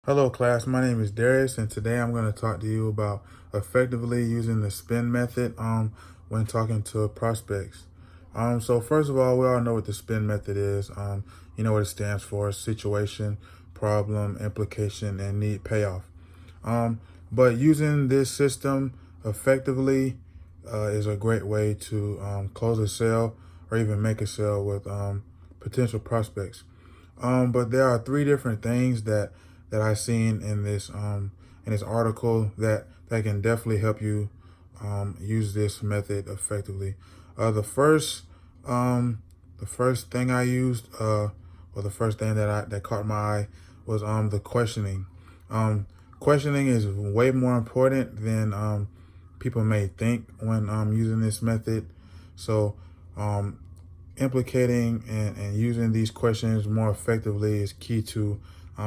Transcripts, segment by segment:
Hello class, my name is Darius and today I'm going to talk to you about effectively using the SPIN method when talking to prospects. So first of all, we all know what the SPIN method is. You know what it stands for: situation, problem, implication, and need payoff. But using this system effectively is a great way to close a sale or even make a sale with potential prospects. But there are three different things that I've seen in this article that can definitely help you use this method effectively. The first the first thing I used, or the first thing that caught my eye was the questioning. Questioning is way more important than people may think when using this method. So implicating and using these questions more effectively is key to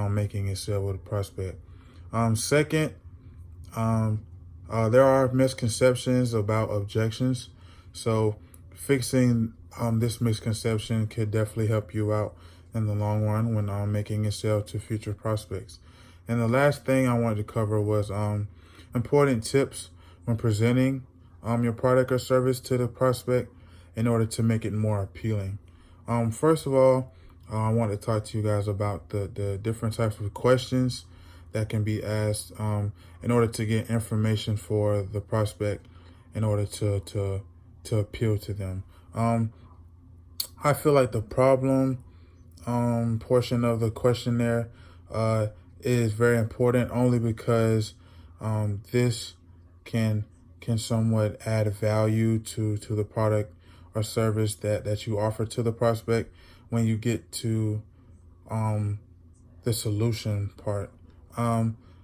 making a sale with a prospect. Second, there are misconceptions about objections. So fixing this misconception could definitely help you out in the long run when making a sale to future prospects. And the last thing I wanted to cover was important tips when presenting your product or service to the prospect in order to make it more appealing. First of all, I want to talk to you guys about the different types of questions that can be asked in order to get information for the prospect in order to appeal to them. I feel like the problem portion of the questionnaire is very important only because this can somewhat add value to the product or service that you offer to the prospect when you get to the solution part.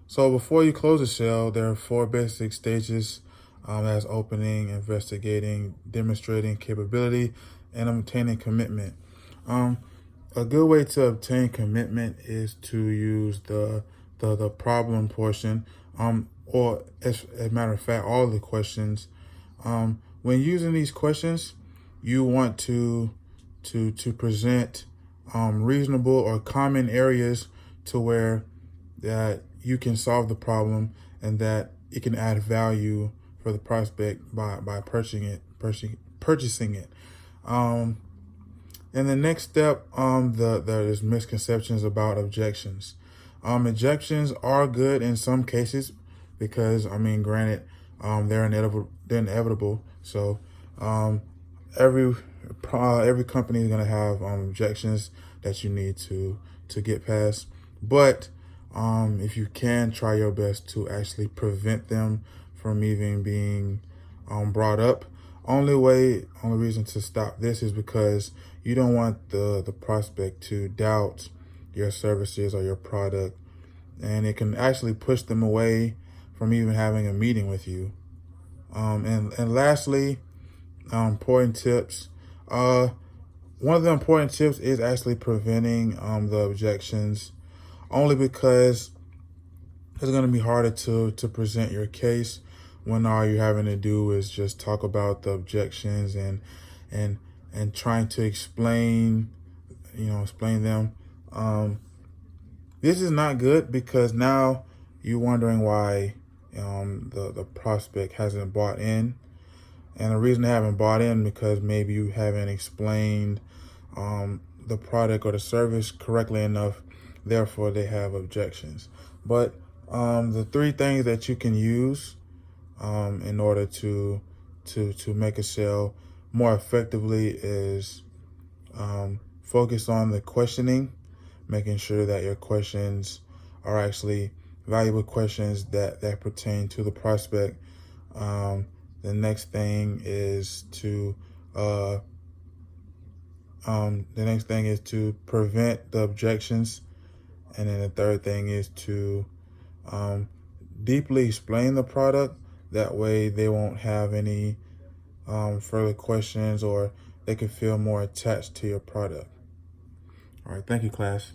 So before you close a sale, there are four basic stages. That's opening, investigating, demonstrating capability, and obtaining commitment. A good way to obtain commitment is to use the problem portion, or as a matter of fact, all the questions. When using these questions, you want to present reasonable or common areas to where that you can solve the problem and that it can add value for the prospect by purchasing it. And the next step, there's misconceptions about objections. Objections are good in some cases because, I mean, granted, they're inevitable. So every company is going to have objections that you need to get past. But if you can, try your best to actually prevent them from even being brought up. Only reason to stop this is because you don't want the prospect to doubt your services or your product, and it can actually push them away from even having a meeting with you. And lastly, important tips. One of the important tips is actually preventing the objections, only because it's going to be harder to present your case when all you're having to do is just talk about the objections and trying to explain them. This is not good because now you're wondering why the prospect hasn't bought in. And the reason they haven't bought in because maybe you haven't explained the product or the service correctly enough. Therefore, they have objections. But the three things that you can use in order to make a sale more effectively is focus on the questioning, making sure that your questions are actually valuable questions that pertain to the prospect. The next thing is to prevent the objections, and then the third thing is to deeply explain the product. That way, they won't have any further questions, or they can feel more attached to your product. All right, thank you, class.